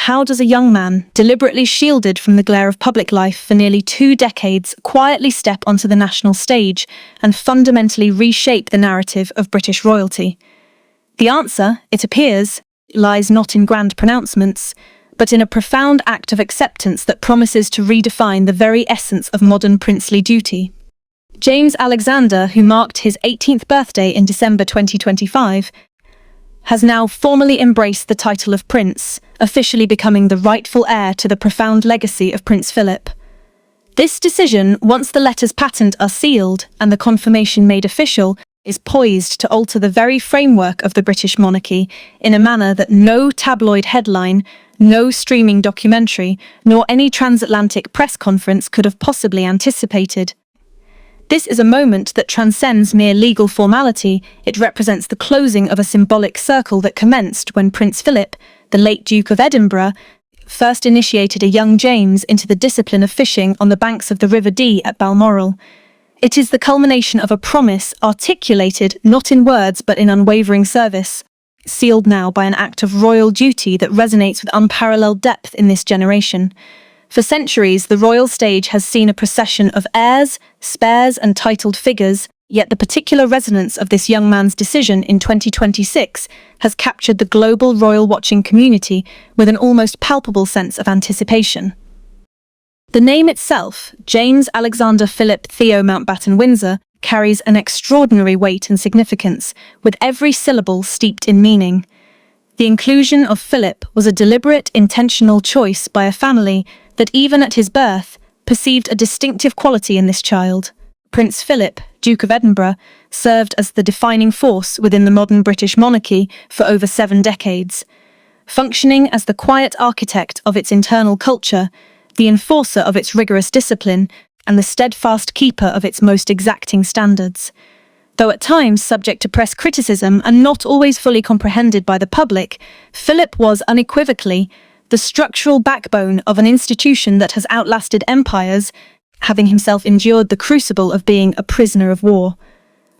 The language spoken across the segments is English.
how does a young man, deliberately shielded from the glare of public life for nearly 2 decades, quietly step onto the national stage and fundamentally reshape the narrative of British royalty? The answer, it appears, lies not in grand pronouncements, but in a profound act of acceptance that promises to redefine the very essence of modern princely duty. James Alexander, who marked his 18th birthday in December 2025, has now formally embraced the title of Prince, officially becoming the rightful heir to the profound legacy of Prince Philip. This decision, once the letters patent are sealed and the confirmation made official, is poised to alter the very framework of the British monarchy in a manner that no tabloid headline, no streaming documentary, nor any transatlantic press conference could have possibly anticipated. This is a moment that transcends mere legal formality. It represents the closing of a symbolic circle that commenced when Prince Philip, the late Duke of Edinburgh, first initiated a young James into the discipline of fishing on the banks of the River Dee at Balmoral. It is the culmination of a promise articulated not in words but in unwavering service, sealed now by an act of royal duty that resonates with unparalleled depth in this generation. For centuries, the royal stage has seen a procession of heirs, spares, and titled figures, yet the particular resonance of this young man's decision in 2026 has captured the global royal watching community with an almost palpable sense of anticipation. The name itself, James Alexander Philip Theo Mountbatten Windsor, carries an extraordinary weight and significance, with every syllable steeped in meaning. The inclusion of Philip was a deliberate, intentional choice by a family that even at his birth perceived a distinctive quality in this child. Prince Philip, Duke of Edinburgh, served as the defining force within the modern British monarchy for over 7 decades. Functioning as the quiet architect of its internal culture, the enforcer of its rigorous discipline, and the steadfast keeper of its most exacting standards. Though at times subject to press criticism and not always fully comprehended by the public, Philip was unequivocally the structural backbone of an institution that has outlasted empires, having himself endured the crucible of being a prisoner of war.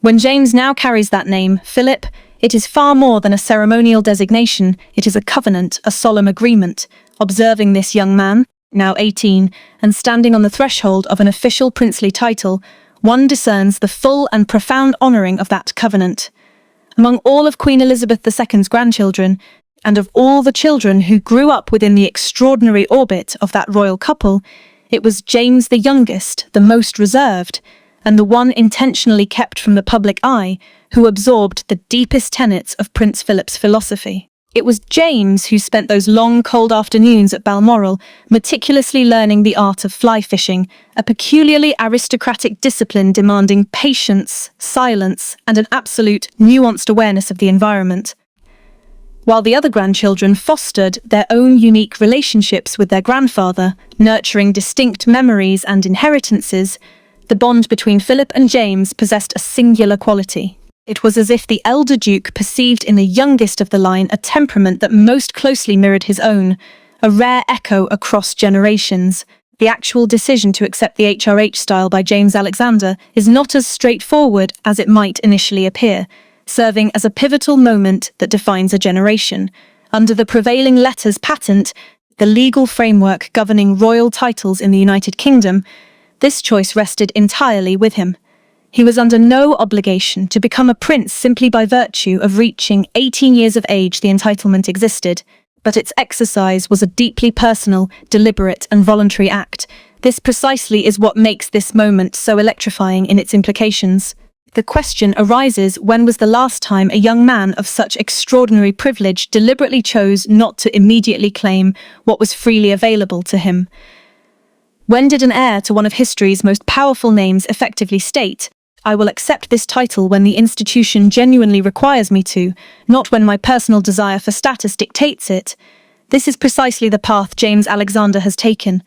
When James now carries that name, Philip, it is far more than a ceremonial designation. It is a covenant, a solemn agreement. Observing this young man, now 18, and standing on the threshold of an official princely title, one discerns the full and profound honouring of that covenant. Among all of Queen Elizabeth II's grandchildren, and of all the children who grew up within the extraordinary orbit of that royal couple, it was James the youngest, the most reserved, and the one intentionally kept from the public eye, who absorbed the deepest tenets of Prince Philip's philosophy. It was James who spent those long, cold afternoons at Balmoral, meticulously learning the art of fly fishing, a peculiarly aristocratic discipline demanding patience, silence, and an absolute, nuanced awareness of the environment. While the other grandchildren fostered their own unique relationships with their grandfather, nurturing distinct memories and inheritances, the bond between Philip and James possessed a singular quality. It was as if the elder Duke perceived in the youngest of the line a temperament that most closely mirrored his own, a rare echo across generations. The actual decision to accept the HRH style by James Alexander is not as straightforward as it might initially appear, serving as a pivotal moment that defines a generation. Under the prevailing letters patent, the legal framework governing royal titles in the United Kingdom, this choice rested entirely with him. He was under no obligation to become a prince simply by virtue of reaching 18 years of age. The entitlement existed, but its exercise was a deeply personal, deliberate, and voluntary act. This precisely is what makes this moment so electrifying in its implications. The question arises, when was the last time a young man of such extraordinary privilege deliberately chose not to immediately claim what was freely available to him? When did an heir to one of history's most powerful names effectively state, "I will accept this title when the institution genuinely requires me to, not when my personal desire for status dictates it"? This is precisely the path James Alexander has taken.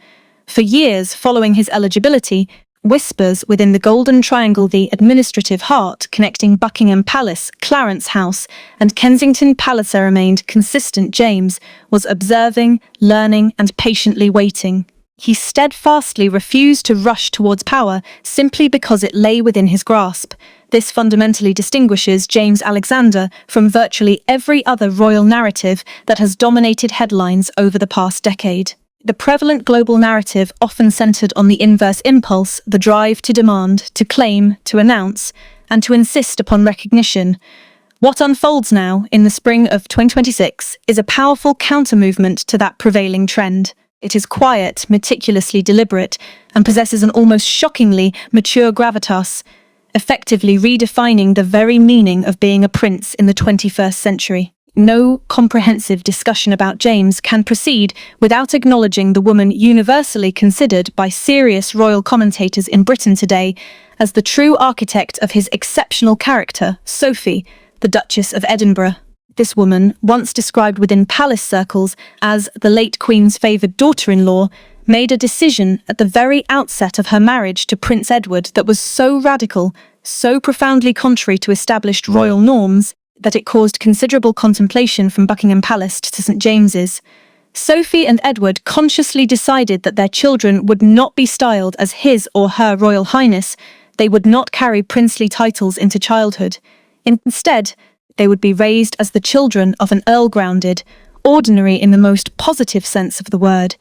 For years following his eligibility, whispers within the Golden Triangle, the administrative heart connecting Buckingham Palace, Clarence House, and Kensington Palace, remained consistent. James was observing, learning, and patiently waiting. He steadfastly refused to rush towards power simply because it lay within his grasp. This fundamentally distinguishes James Alexander from virtually every other royal narrative that has dominated headlines over the past decade. The prevalent global narrative often centered on the inverse impulse, the drive to demand, to claim, to announce, and to insist upon recognition. What unfolds now, in the spring of 2026, is a powerful counter-movement to that prevailing trend. It is quiet, meticulously deliberate, and possesses an almost shockingly mature gravitas, effectively redefining the very meaning of being a prince in the 21st century. No comprehensive discussion about James can proceed without acknowledging the woman universally considered by serious royal commentators in Britain today as the true architect of his exceptional character, Sophie, the Duchess of Edinburgh. This woman, once described within palace circles as the late Queen's favoured daughter-in-law, made a decision at the very outset of her marriage to Prince Edward that was so radical, so profoundly contrary to established royal norms, that it caused considerable contemplation from Buckingham Palace to St James's. Sophie and Edward consciously decided that their children would not be styled as His or Her Royal Highness. They would not carry princely titles into childhood. Instead, they would be raised as the children of an earl-grounded, ordinary in the most positive sense of the word,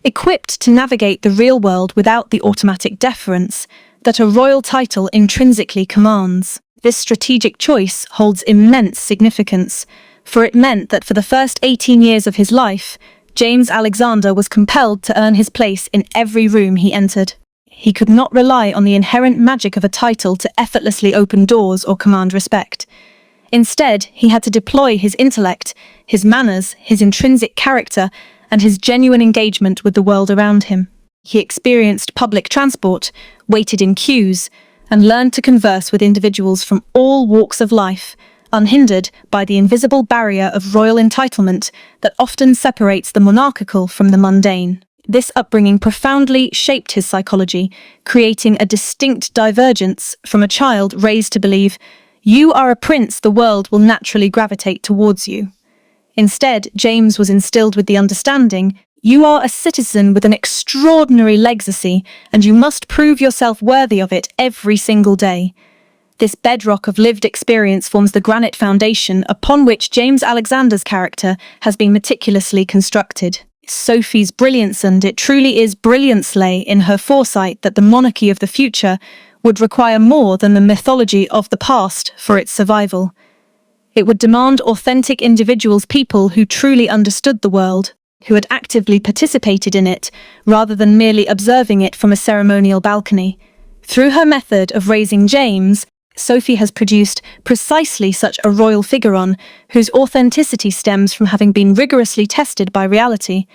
equipped to navigate the real world without the automatic deference that a royal title intrinsically commands. This strategic choice holds immense significance, for it meant that for the first 18 years of his life, James Alexander was compelled to earn his place in every room he entered. He could not rely on the inherent magic of a title to effortlessly open doors or command respect. Instead, he had to deploy his intellect, his manners, his intrinsic character, and his genuine engagement with the world around him. He experienced public transport, waited in queues, and learned to converse with individuals from all walks of life, unhindered by the invisible barrier of royal entitlement that often separates the monarchical from the mundane. This upbringing profoundly shaped his psychology, creating a distinct divergence from a child raised to believe, "You are a prince, the world will naturally gravitate towards you." Instead, James was instilled with the understanding, "You are a citizen with an extraordinary legacy, and you must prove yourself worthy of it every single day." This bedrock of lived experience forms the granite foundation upon which James Alexander's character has been meticulously constructed. Sophie's brilliance, and it truly is brilliance, lay in her foresight that the monarchy of the future would require more than the mythology of the past for its survival. It would demand authentic individuals, people who truly understood the world, who had actively participated in it, rather than merely observing it from a ceremonial balcony. Through her method of raising James, Sophie has produced precisely such a royal figureon whose authenticity stems from having been rigorously tested by reality.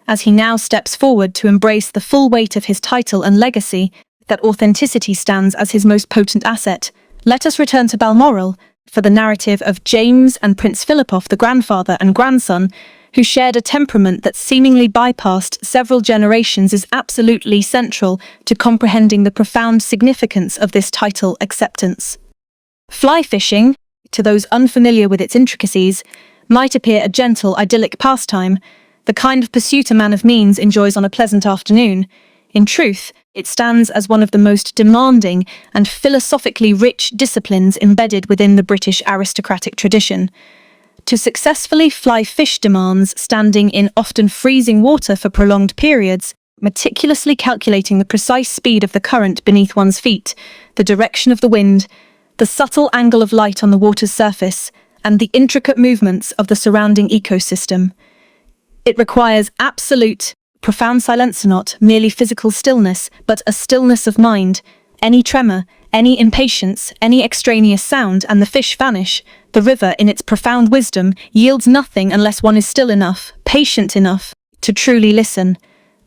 As he now steps forward to embrace the full weight of his title and legacy, that authenticity stands as his most potent asset. Let us return to Balmoral for the narrative of James and Prince Philipov, the grandfather and grandson, who shared a temperament that seemingly bypassed several generations, is absolutely central to comprehending the profound significance of this title acceptance. Fly fishing, to those unfamiliar with its intricacies, might appear a gentle, idyllic pastime, the kind of pursuit a man of means enjoys on a pleasant afternoon. In truth, it stands as one of the most demanding and philosophically rich disciplines embedded within the British aristocratic tradition. To successfully fly fish demands standing in often freezing water for prolonged periods, meticulously calculating the precise speed of the current beneath one's feet, the direction of the wind, the subtle angle of light on the water's surface, and the intricate movements of the surrounding ecosystem. It requires absolute, profound silence, not merely physical stillness, but a stillness of mind. Any tremor, any impatience, any extraneous sound, and the fish vanish. The river, in its profound wisdom, yields nothing unless one is still enough, patient enough, to truly listen.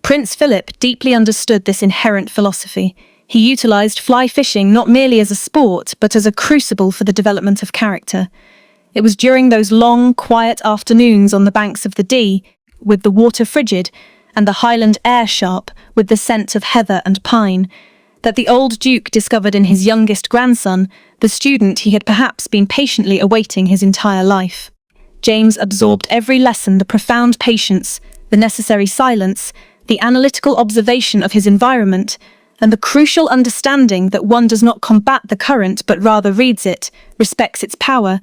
Prince Philip deeply understood this inherent philosophy. He utilized fly fishing not merely as a sport, but as a crucible for the development of character. It was during those long, quiet afternoons on the banks of the Dee, with the water frigid, and the Highland air sharp, with the scent of heather and pine, that the old Duke discovered in his youngest grandson the student he had perhaps been patiently awaiting his entire life. James absorbed every lesson, the profound patience, the necessary silence, the analytical observation of his environment, and the crucial understanding that one does not combat the current but rather reads it, respects its power,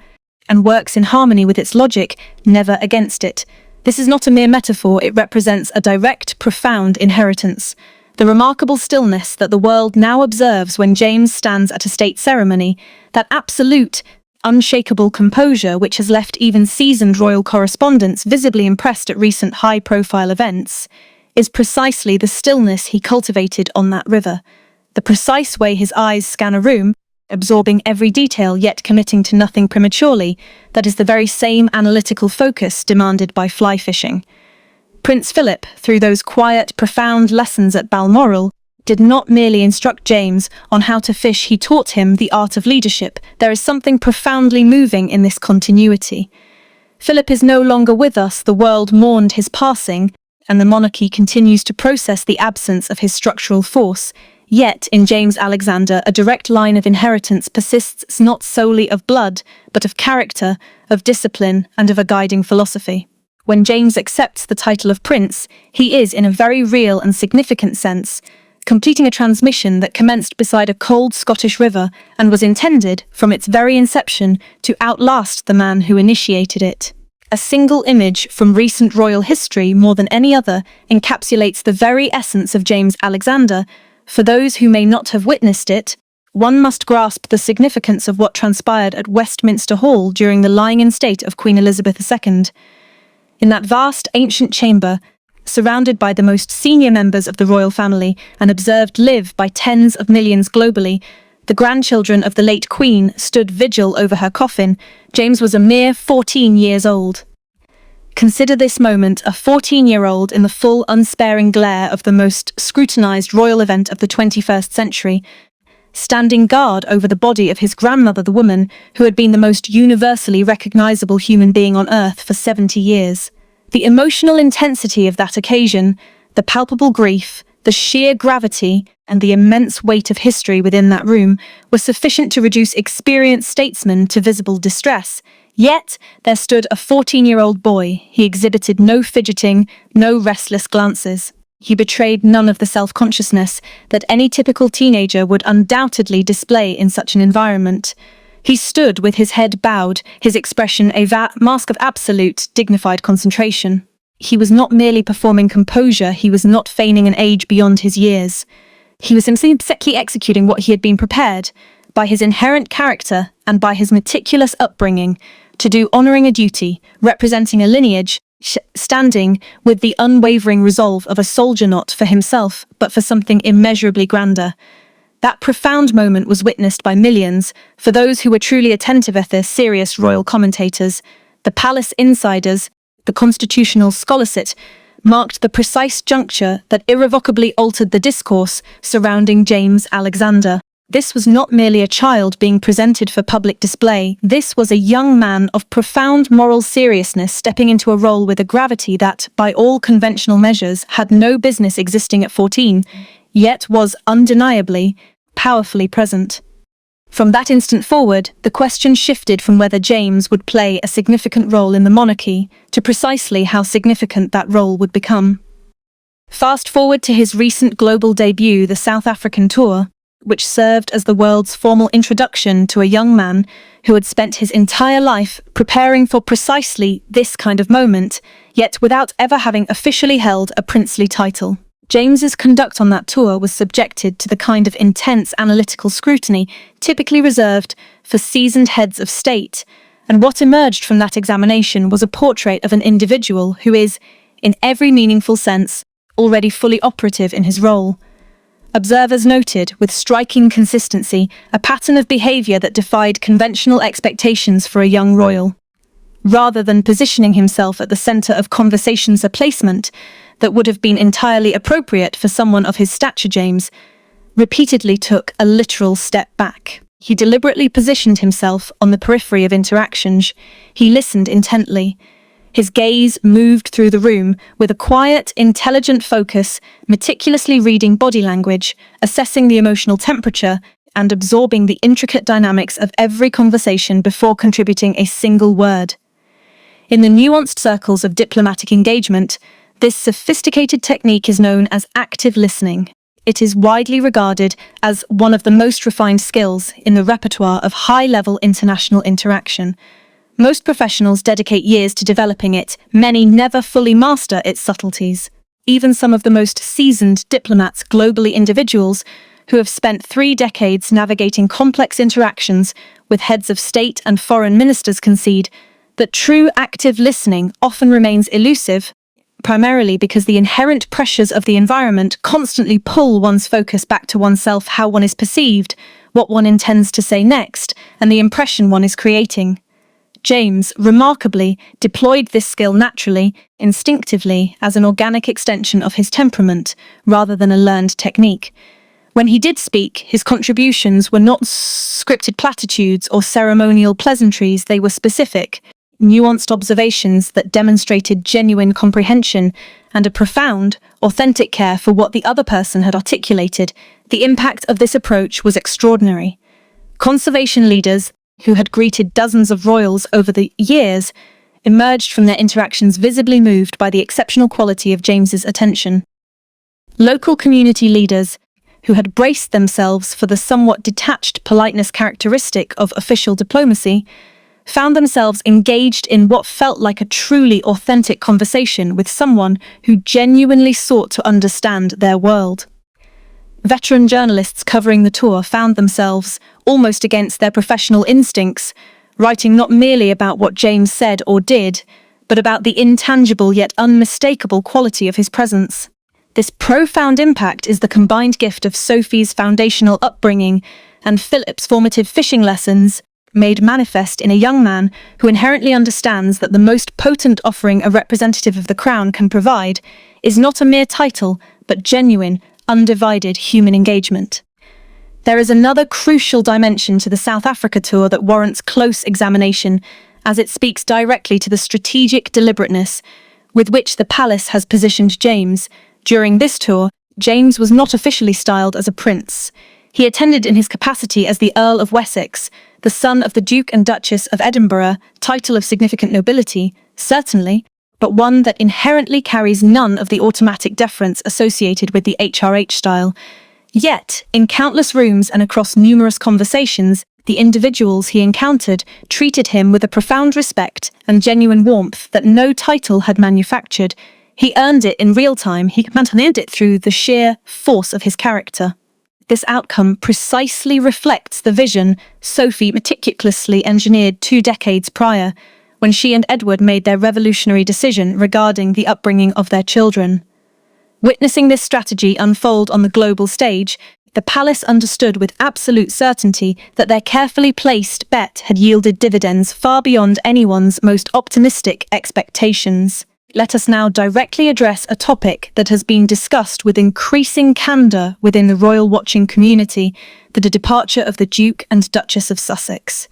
and works in harmony with its logic, never against it. This is not a mere metaphor, it represents a direct, profound inheritance. The remarkable stillness that the world now observes when James stands at a state ceremony, that absolute, unshakable composure which has left even seasoned royal correspondents visibly impressed at recent high-profile events, is precisely the stillness he cultivated on that river. The precise way his eyes scan a room, absorbing every detail yet committing to nothing prematurely, that is the very same analytical focus demanded by fly fishing. Prince Philip, through those quiet, profound lessons at Balmoral, did not merely instruct James on how to fish, he taught him the art of leadership. There is something profoundly moving in this continuity. Philip is no longer with us, the world mourned his passing, and the monarchy continues to process the absence of his structural force. Yet, in James Alexander, a direct line of inheritance persists not solely of blood, but of character, of discipline, and of a guiding philosophy. When James accepts the title of prince, he is, in a very real and significant sense, completing a transmission that commenced beside a cold Scottish river and was intended, from its very inception, to outlast the man who initiated it. A single image from recent royal history, more than any other, encapsulates the very essence of James Alexander. For those who may not have witnessed it, one must grasp the significance of what transpired at Westminster Hall during the lying-in state of Queen Elizabeth II. In that vast ancient chamber, surrounded by the most senior members of the royal family and observed live by tens of millions globally, the grandchildren of the late Queen stood vigil over her coffin. James was a mere 14 years old. Consider this moment, a 14-year-old in the full unsparing glare of the most scrutinized royal event of the 21st century, standing guard over the body of his grandmother, the woman who had been the most universally recognizable human being on earth for 70 years. The emotional intensity of that occasion, the palpable grief, the sheer gravity, and the immense weight of history within that room were sufficient to reduce experienced statesmen to visible distress. Yet there stood a 14-year-old boy. He exhibited no fidgeting, no restless glances. He betrayed none of the self-consciousness that any typical teenager would undoubtedly display in such an environment. He stood with his head bowed, his expression a mask of absolute, dignified concentration. He was not merely performing composure, he was not feigning an age beyond his years. He was simply executing what he had been prepared, by his inherent character and by his meticulous upbringing, to do, honoring a duty, representing a lineage, standing with the unwavering resolve of a soldier not for himself, but for something immeasurably grander. That profound moment was witnessed by millions. For those who were truly attentive at this, serious royal commentators, the palace insiders, the constitutional scholarship, marked the precise juncture that irrevocably altered the discourse surrounding James Alexander. This was not merely a child being presented for public display. This was a young man of profound moral seriousness stepping into a role with a gravity that, by all conventional measures, had no business existing at 14, yet was undeniably, powerfully present. From that instant forward, the question shifted from whether James would play a significant role in the monarchy to precisely how significant that role would become. Fast forward to his recent global debut, the South African tour, which served as the world's formal introduction to a young man who had spent his entire life preparing for precisely this kind of moment, yet without ever having officially held a princely title. James's conduct on that tour was subjected to the kind of intense analytical scrutiny typically reserved for seasoned heads of state, and what emerged from that examination was a portrait of an individual who is, in every meaningful sense, already fully operative in his role. Observers noted, with striking consistency, a pattern of behavior that defied conventional expectations for a young royal. Rather than positioning himself at the center of conversations, a placement that would have been entirely appropriate for someone of his stature, James repeatedly took a literal step back. He deliberately positioned himself on the periphery of interactions. He listened intently. His gaze moved through the room with a quiet, intelligent focus, meticulously reading body language, assessing the emotional temperature, and absorbing the intricate dynamics of every conversation before contributing a single word. In the nuanced circles of diplomatic engagement, this sophisticated technique is known as active listening. it is widely regarded as one of the most refined skills in the repertoire of high-level international interaction. Most professionals dedicate years to developing it, many never fully master its subtleties. Even some of the most seasoned diplomats, globally individuals, who have spent 3 decades navigating complex interactions with heads of state and foreign ministers concede that true active listening often remains elusive, primarily because the inherent pressures of the environment constantly pull one's focus back to oneself, how one is perceived, what one intends to say next, and the impression one is creating. James, remarkably, deployed this skill naturally, instinctively, as an organic extension of his temperament, rather than a learned technique. When he did speak, his contributions were not scripted platitudes or ceremonial pleasantries, they were specific, nuanced observations that demonstrated genuine comprehension and a profound, authentic care for what the other person had articulated. The impact of this approach was extraordinary. Conservation leaders, who had greeted dozens of royals over the years, emerged from their interactions visibly moved by the exceptional quality of James's attention. Local community leaders, who had braced themselves for the somewhat detached politeness characteristic of official diplomacy, found themselves engaged in what felt like a truly authentic conversation with someone who genuinely sought to understand their world. Veteran journalists covering the tour found themselves, almost against their professional instincts, writing not merely about what James said or did, but about the intangible yet unmistakable quality of his presence. This profound impact is the combined gift of Sophie's foundational upbringing and Philip's formative fishing lessons, made manifest in a young man who inherently understands that the most potent offering a representative of the crown can provide is not a mere title, but genuine, undivided human engagement. There is another crucial dimension to the South Africa tour that warrants close examination, as it speaks directly to the strategic deliberateness with which the palace has positioned James. During this tour, James was not officially styled as a prince. He attended in his capacity as the Earl of Wessex, the son of the Duke and Duchess of Edinburgh, title of significant nobility, certainly, but one that inherently carries none of the automatic deference associated with the HRH style. Yet, in countless rooms and across numerous conversations, the individuals he encountered treated him with a profound respect and genuine warmth that no title had manufactured. He earned it in real time, he maintained it through the sheer force of his character. This outcome precisely reflects the vision Sophie meticulously engineered 2 decades prior, when she and Edward made their revolutionary decision regarding the upbringing of their children. Witnessing this strategy unfold on the global stage, the palace understood with absolute certainty that their carefully placed bet had yielded dividends far beyond anyone's most optimistic expectations. Let us now directly address a topic that has been discussed with increasing candor within the royal watching community: the departure of the Duke and Duchess of Sussex.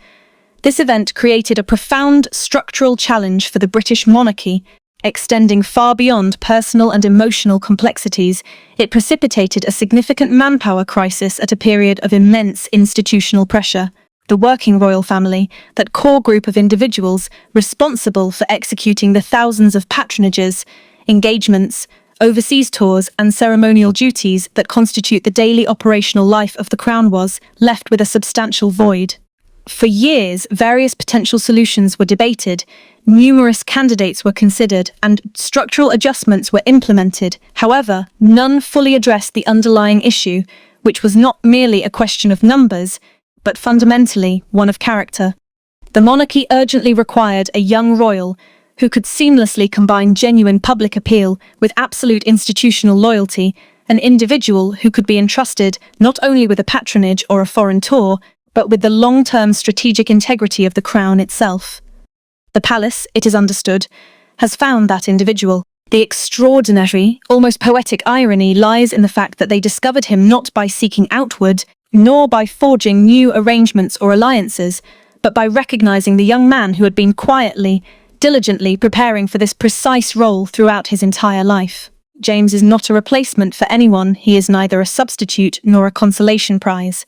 This event created a profound structural challenge for the British monarchy, extending far beyond personal and emotional complexities. It precipitated a significant manpower crisis at a period of immense institutional pressure. The working royal family, that core group of individuals responsible for executing the thousands of patronages, engagements, overseas tours and ceremonial duties that constitute the daily operational life of the crown, was left with a substantial void. For years, various potential solutions were debated, numerous candidates were considered, and structural adjustments were implemented. However, none fully addressed the underlying issue, which was not merely a question of numbers, but fundamentally one of character. The monarchy urgently required a young royal who could seamlessly combine genuine public appeal with absolute institutional loyalty, an individual who could be entrusted not only with a patronage or a foreign tour, but with the long-term strategic integrity of the crown itself. The palace, it is understood, has found that individual. The extraordinary, almost poetic irony lies in the fact that they discovered him not by seeking outward, nor by forging new arrangements or alliances, but by recognizing the young man who had been quietly, diligently preparing for this precise role throughout his entire life. James is not a replacement for anyone. He is neither a substitute nor a consolation prize.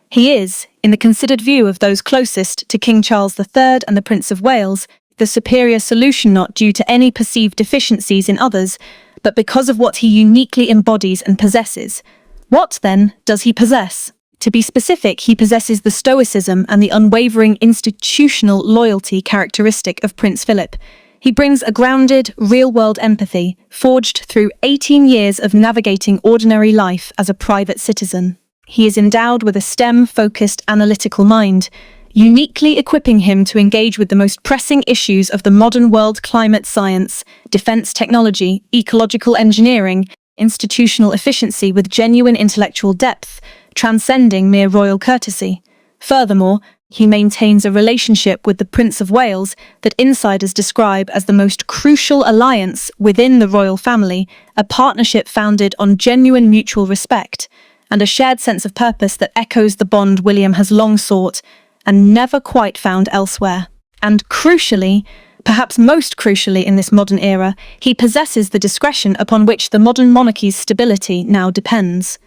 He is, in the considered view of those closest to King Charles III and the Prince of Wales, the superior solution, not due to any perceived deficiencies in others, but because of what he uniquely embodies and possesses: What, then, does he possess? To be specific, he possesses the stoicism and the unwavering institutional loyalty characteristic of Prince Philip. He brings a grounded, real-world empathy, forged through 18 years of navigating ordinary life as a private citizen. He is endowed with a STEM-focused analytical mind, uniquely equipping him to engage with the most pressing issues of the modern world: climate science, defense technology, ecological engineering, institutional efficiency, with genuine intellectual depth, transcending mere royal courtesy. Furthermore, he maintains a relationship with the Prince of Wales that insiders describe as the most crucial alliance within the royal family, a partnership founded on genuine mutual respect and a shared sense of purpose that echoes the bond William has long sought and never quite found elsewhere. And crucially, perhaps most crucially in this modern era, he possesses the discretion upon which the modern monarchy's stability now depends.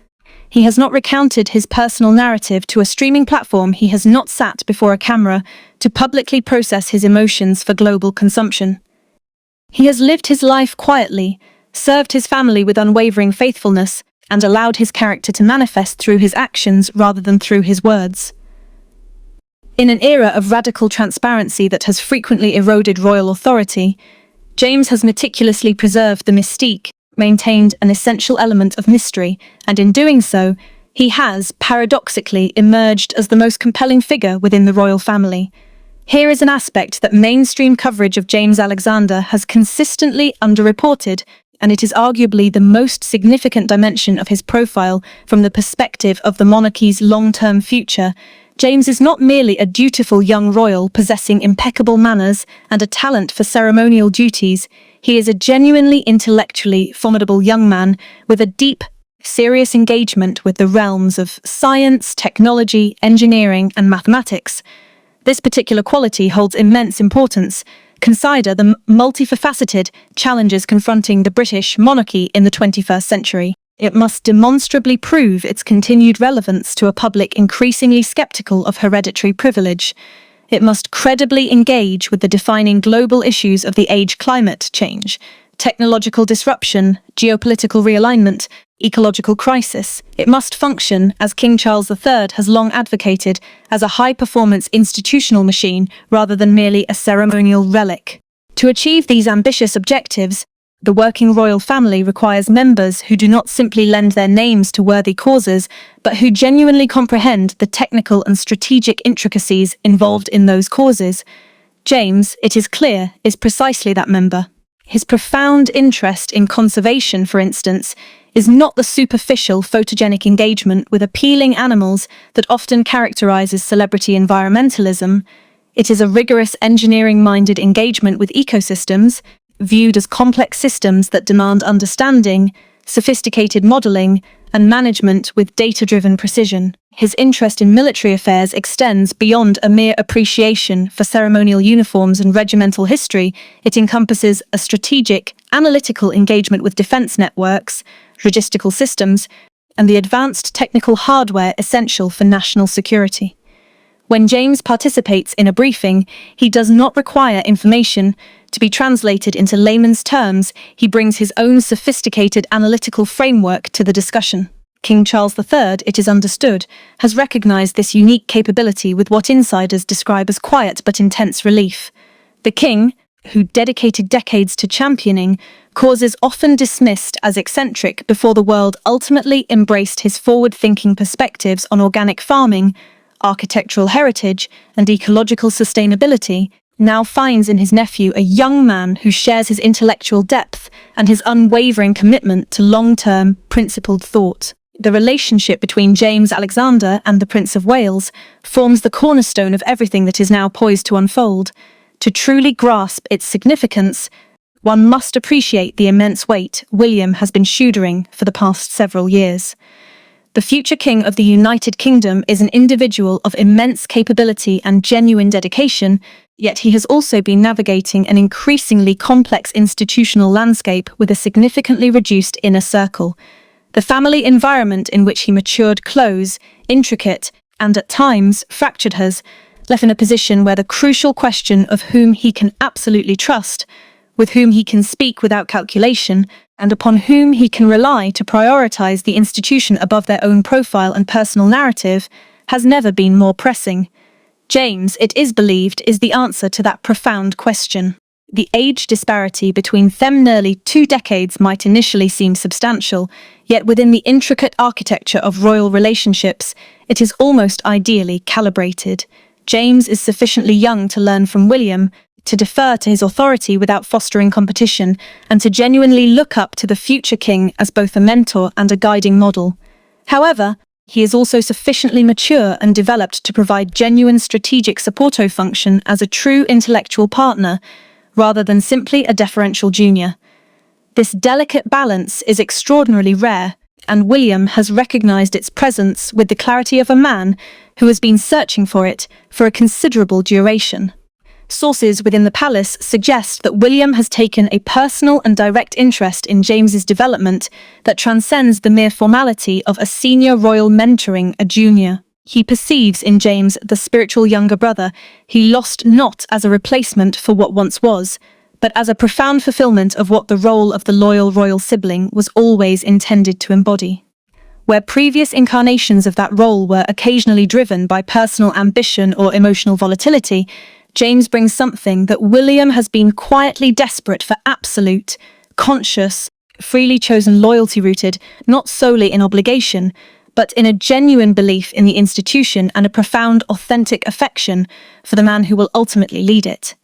He has not recounted his personal narrative to a streaming platform. He has not sat before a camera to publicly process his emotions for global consumption. He has lived his life quietly, served his family with unwavering faithfulness, and allowed his character to manifest through his actions rather than through his words. In an era of radical transparency that has frequently eroded royal authority, James has meticulously preserved the mystique, maintained an essential element of mystery, and in doing so, he has, paradoxically, emerged as the most compelling figure within the royal family. Here is an aspect that mainstream coverage of James Alexander has consistently underreported, and it is arguably the most significant dimension of his profile from the perspective of the monarchy's long-term future. James is not merely a dutiful young royal possessing impeccable manners and a talent for ceremonial duties. He is a genuinely intellectually formidable young man with a deep, serious engagement with the realms of science, technology, engineering, and mathematics. This particular quality holds immense importance. Consider the multifaceted challenges confronting the British monarchy in the 21st century. It must demonstrably prove its continued relevance to a public increasingly skeptical of hereditary privilege. It must credibly engage with the defining global issues of the age: climate change, technological disruption, geopolitical realignment, ecological crisis. It must function, as King Charles III has long advocated, as a high-performance institutional machine rather than merely a ceremonial relic. To achieve these ambitious objectives, the working royal family requires members who do not simply lend their names to worthy causes, but who genuinely comprehend the technical and strategic intricacies involved in those causes. James, it is clear, is precisely that member. His profound interest in conservation, for instance, is not the superficial photogenic engagement with appealing animals that often characterizes celebrity environmentalism. It is a rigorous engineering-minded engagement with ecosystems, viewed as complex systems that demand understanding, sophisticated modeling, and management with data-driven precision. His interest in military affairs extends beyond a mere appreciation for ceremonial uniforms and regimental history. It encompasses a strategic, analytical engagement with defense networks, logistical systems, and the advanced technical hardware essential for national security. When James participates in a briefing, he does not require information to be translated into layman's terms. He brings his own sophisticated analytical framework to the discussion. King Charles III, it is understood, has recognized this unique capability with what insiders describe as quiet but intense relief. The king, who dedicated decades to championing causes often dismissed as eccentric before the world ultimately embraced his forward-thinking perspectives on organic farming, architectural heritage, and ecological sustainability, now finds in his nephew a young man who shares his intellectual depth and his unwavering commitment to long-term, principled thought. The relationship between James Alexander and the Prince of Wales forms the cornerstone of everything that is now poised to unfold. To truly grasp its significance, one must appreciate the immense weight William has been shouldering for the past several years. The future king of the United Kingdom is an individual of immense capability and genuine dedication, yet he has also been navigating an increasingly complex institutional landscape with a significantly reduced inner circle. The family environment in which he matured close, intricate, and at times fractured has left in a position where the crucial question of whom he can absolutely trust, with whom he can speak without calculation, and upon whom he can rely to prioritize the institution above their own profile and personal narrative, has never been more pressing. James, it is believed, is the answer to that profound question. The age disparity between them, nearly 2 decades, might initially seem substantial, yet within the intricate architecture of royal relationships, it is almost ideally calibrated. James is sufficiently young to learn from William, to defer to his authority without fostering competition, and to genuinely look up to the future king as both a mentor and a guiding model. However, he is also sufficiently mature and developed to provide genuine strategic supporto function as a true intellectual partner, rather than simply a deferential junior. This delicate balance is extraordinarily rare, and William has recognized its presence with the clarity of a man who has been searching for it for a considerable duration. Sources within the palace suggest that William has taken a personal and direct interest in James's development that transcends the mere formality of a senior royal mentoring a junior. He perceives in James the spiritual younger brother he lost, not as a replacement for what once was, but as a profound fulfillment of what the role of the loyal royal sibling was always intended to embody. Where previous incarnations of that role were occasionally driven by personal ambition or emotional volatility, James brings something that William has been quietly desperate for: absolute, conscious, freely chosen loyalty rooted not solely in obligation, but in a genuine belief in the institution and a profound, authentic affection for the man who will ultimately lead it.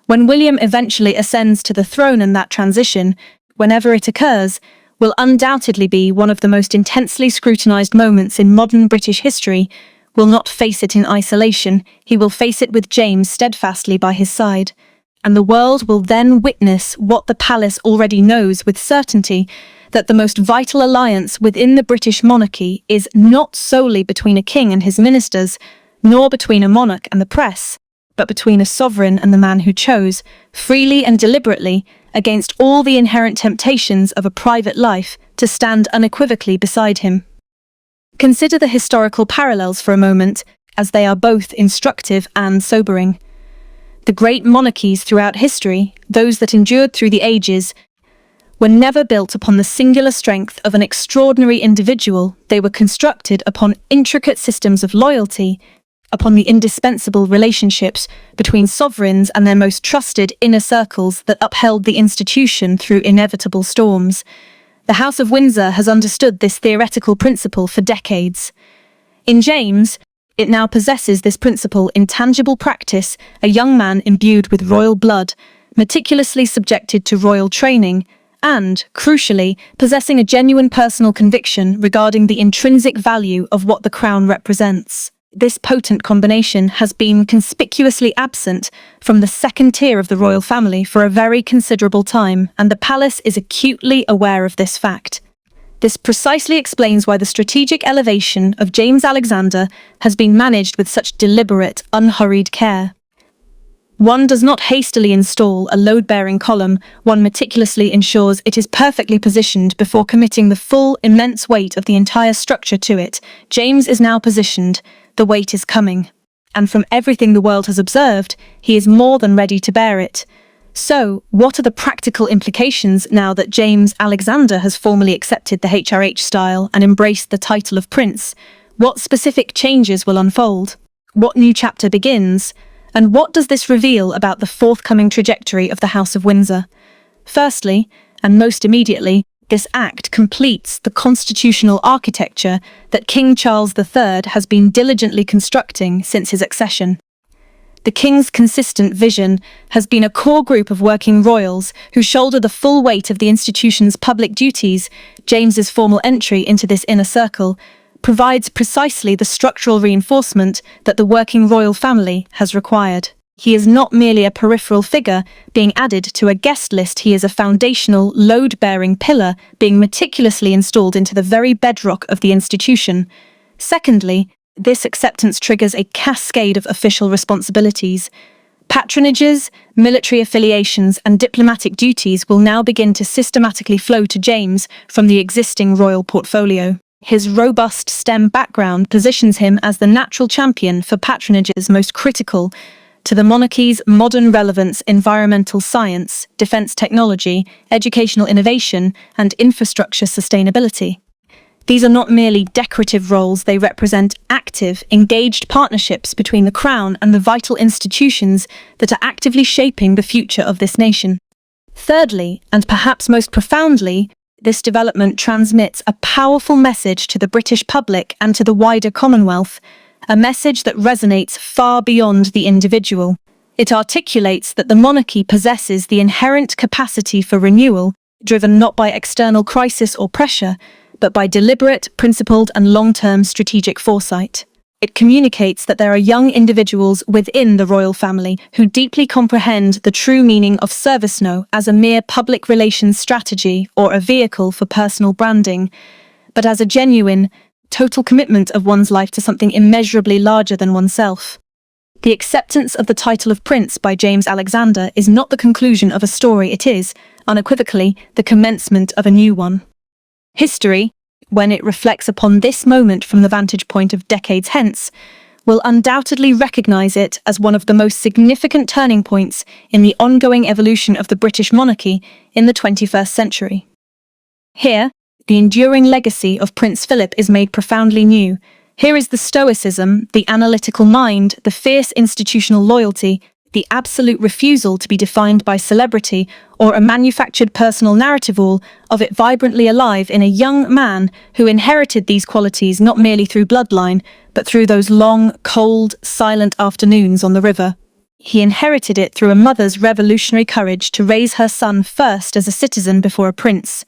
When William eventually ascends to the throne, and that transition, whenever it occurs, will undoubtedly be one of the most intensely scrutinized moments in modern British history, will not face it in isolation, he will face it with James steadfastly by his side. And the world will then witness what the palace already knows with certainty, that the most vital alliance within the British monarchy is not solely between a king and his ministers, nor between a monarch and the press, but between a sovereign and the man who chose, freely and deliberately, against all the inherent temptations of a private life, to stand unequivocally beside him. Consider the historical parallels for a moment, as they are both instructive and sobering. The great monarchies throughout history, those that endured through the ages, were never built upon the singular strength of an extraordinary individual. They were constructed upon intricate systems of loyalty, upon the indispensable relationships between sovereigns and their most trusted inner circles that upheld the institution through inevitable storms. The House of Windsor has understood this theoretical principle for decades. In James, it now possesses this principle in tangible practice: a young man imbued with royal blood, meticulously subjected to royal training, and, crucially, possessing a genuine personal conviction regarding the intrinsic value of what the crown represents. This potent combination has been conspicuously absent from the second tier of the royal family for a very considerable time, and the palace is acutely aware of this fact. This precisely explains why the strategic elevation of James Alexander has been managed with such deliberate, unhurried care. One does not hastily install a load-bearing column, one meticulously ensures it is perfectly positioned before committing the full, immense weight of the entire structure to it. James is now positioned. The weight is coming, and from everything the world has observed, he is more than ready to bear it. So, what are the practical implications now that James Alexander has formally accepted the HRH style and embraced the title of Prince? What specific changes will unfold? What new chapter begins? And what does this reveal about the forthcoming trajectory of the House of Windsor? Firstly, and most immediately, this act completes the constitutional architecture that King Charles III has been diligently constructing since his accession. The King's consistent vision has been a core group of working royals who shoulder the full weight of the institution's public duties. James's formal entry into this inner circle provides precisely the structural reinforcement that the working royal family has required. He is not merely a peripheral figure being added to a guest list, he is a foundational, load-bearing pillar being meticulously installed into the very bedrock of the institution. Secondly, this acceptance triggers a cascade of official responsibilities. Patronages, military affiliations, and diplomatic duties will now begin to systematically flow to James from the existing royal portfolio. His robust STEM background positions him as the natural champion for patronage's most critical to the monarchy's modern relevance, environmental science, defense technology, educational innovation, and infrastructure sustainability. These are not merely decorative roles, they represent active, engaged partnerships between the Crown and the vital institutions that are actively shaping the future of this nation. Thirdly, and perhaps most profoundly, this development transmits a powerful message to the British public and to the wider Commonwealth, a message that resonates far beyond the individual. It articulates that the monarchy possesses the inherent capacity for renewal, driven not by external crisis or pressure, but by deliberate, principled, and long-term strategic foresight. It communicates that there are young individuals within the royal family who deeply comprehend the true meaning of service no as a mere public relations strategy or a vehicle for personal branding, but as a genuine, total commitment of one's life to something immeasurably larger than oneself. The acceptance of the title of Prince by James Alexander is not the conclusion of a story, it is, unequivocally, the commencement of a new one. History, when it reflects upon this moment from the vantage point of decades hence, will undoubtedly recognise it as one of the most significant turning points in the ongoing evolution of the British monarchy in the 21st century. Here, the enduring legacy of Prince Philip is made profoundly new. Here is the stoicism, the analytical mind, the fierce institutional loyalty, the absolute refusal to be defined by celebrity or a manufactured personal narrative, all of it vibrantly alive in a young man who inherited these qualities not merely through bloodline, but through those long, cold, silent afternoons on the river. He inherited it through a mother's revolutionary courage to raise her son first as a citizen before a prince,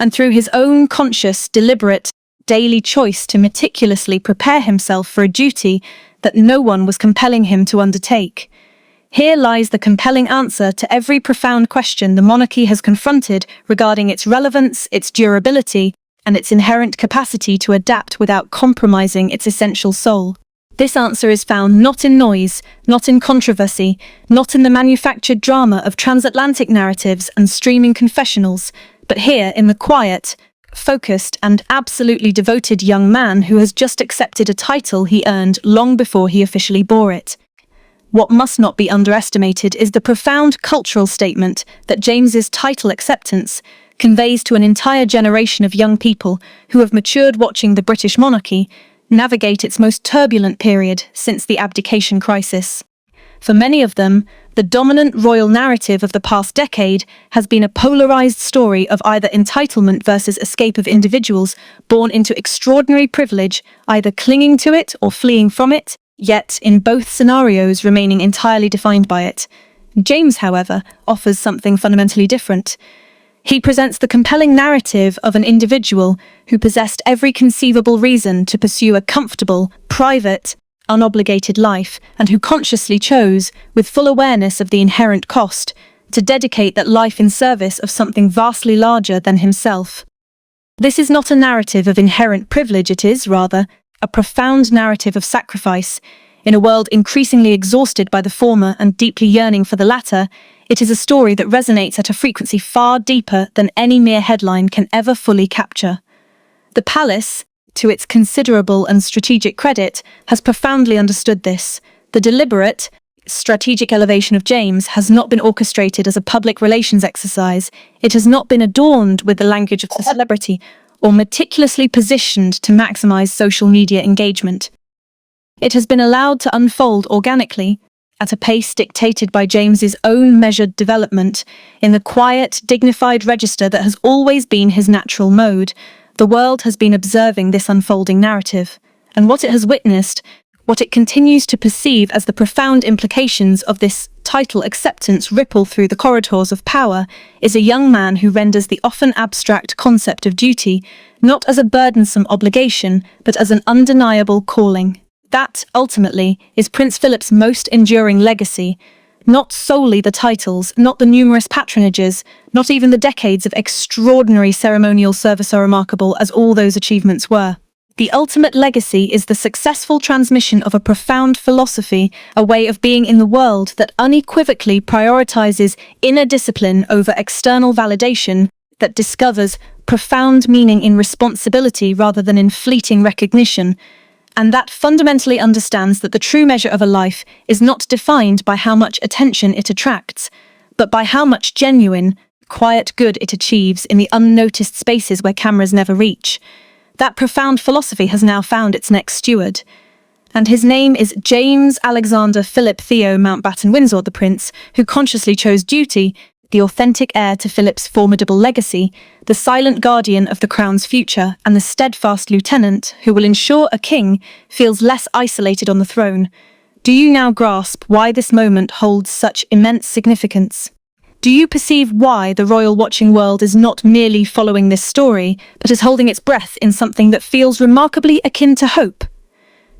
and through his own conscious, deliberate, daily choice to meticulously prepare himself for a duty that no one was compelling him to undertake. Here lies the compelling answer to every profound question the monarchy has confronted regarding its relevance, its durability, and its inherent capacity to adapt without compromising its essential soul. This answer is found not in noise, not in controversy, not in the manufactured drama of transatlantic narratives and streaming confessionals, but here in the quiet, focused, and absolutely devoted young man who has just accepted a title he earned long before he officially bore it. What must not be underestimated is the profound cultural statement that James's title acceptance conveys to an entire generation of young people who have matured watching the British monarchy navigate its most turbulent period since the abdication crisis. For many of them, the dominant royal narrative of the past decade has been a polarized story of either entitlement versus escape of individuals born into extraordinary privilege, either clinging to it or fleeing from it, yet in both scenarios remaining entirely defined by it. James, however, offers something fundamentally different. He presents the compelling narrative of an individual who possessed every conceivable reason to pursue a comfortable, private, unobligated life, and who consciously chose, with full awareness of the inherent cost, to dedicate that life in service of something vastly larger than himself. This is not a narrative of inherent privilege, it is, rather, a profound narrative of sacrifice. In a world increasingly exhausted by the former and deeply yearning for the latter, it is a story that resonates at a frequency far deeper than any mere headline can ever fully capture. The palace, to its considerable and strategic credit, has profoundly understood this. The deliberate, strategic elevation of James has not been orchestrated as a public relations exercise. It has not been adorned with the language of celebrity or meticulously positioned to maximize social media engagement. It has been allowed to unfold organically, at a pace dictated by James's own measured development, in the quiet, dignified register that has always been his natural mode. The world has been observing this unfolding narrative, and what it has witnessed, what it continues to perceive as the profound implications of this title acceptance ripple through the corridors of power, is a young man who renders the often abstract concept of duty not as a burdensome obligation, but as an undeniable calling. That, ultimately, is Prince Philip's most enduring legacy. Not solely the titles, not the numerous patronages, not even the decades of extraordinary ceremonial service are remarkable as all those achievements were. The ultimate legacy is the successful transmission of a profound philosophy, a way of being in the world that unequivocally prioritizes inner discipline over external validation, that discovers profound meaning in responsibility rather than in fleeting recognition, and that fundamentally understands that the true measure of a life is not defined by how much attention it attracts, but by how much genuine, quiet good it achieves in the unnoticed spaces where cameras never reach. That profound philosophy has now found its next steward, and his name is James Alexander Philip Theo Mountbatten Windsor, the Prince, who consciously chose duty, the authentic heir to Philip's formidable legacy, the silent guardian of the crown's future, and the steadfast lieutenant who will ensure a king feels less isolated on the throne. Do you now grasp why this moment holds such immense significance? Do you perceive why the royal watching world is not merely following this story, but is holding its breath in something that feels remarkably akin to hope?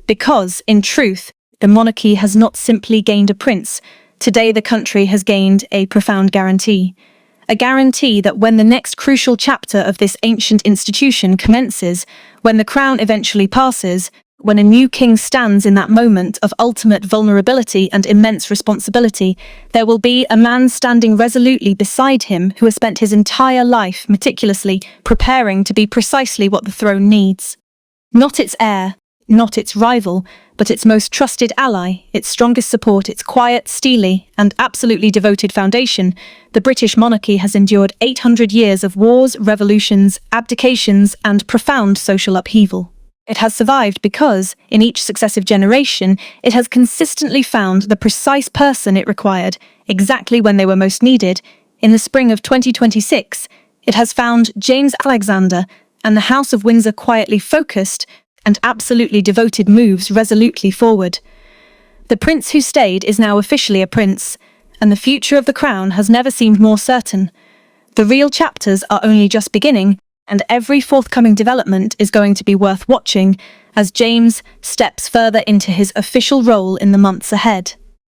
Because, in truth, the monarchy has not simply gained a prince. Today the country has gained a profound guarantee. A guarantee that when the next crucial chapter of this ancient institution commences, when the crown eventually passes, when a new king stands in that moment of ultimate vulnerability and immense responsibility, there will be a man standing resolutely beside him who has spent his entire life meticulously preparing to be precisely what the throne needs. Not its heir, not its rival, but its most trusted ally, its strongest support, its quiet, steely, and absolutely devoted foundation. The British monarchy has endured 800 years of wars, revolutions, abdications, and profound social upheaval. It has survived because, in each successive generation, it has consistently found the precise person it required, exactly when they were most needed. In the spring of 2026, it has found James Alexander, and the House of Windsor quietly focused and absolutely devoted moves resolutely forward. The prince who stayed is now officially a prince, and the future of the crown has never seemed more certain. The real chapters are only just beginning, and every forthcoming development is going to be worth watching as James steps further into his official role in the months ahead.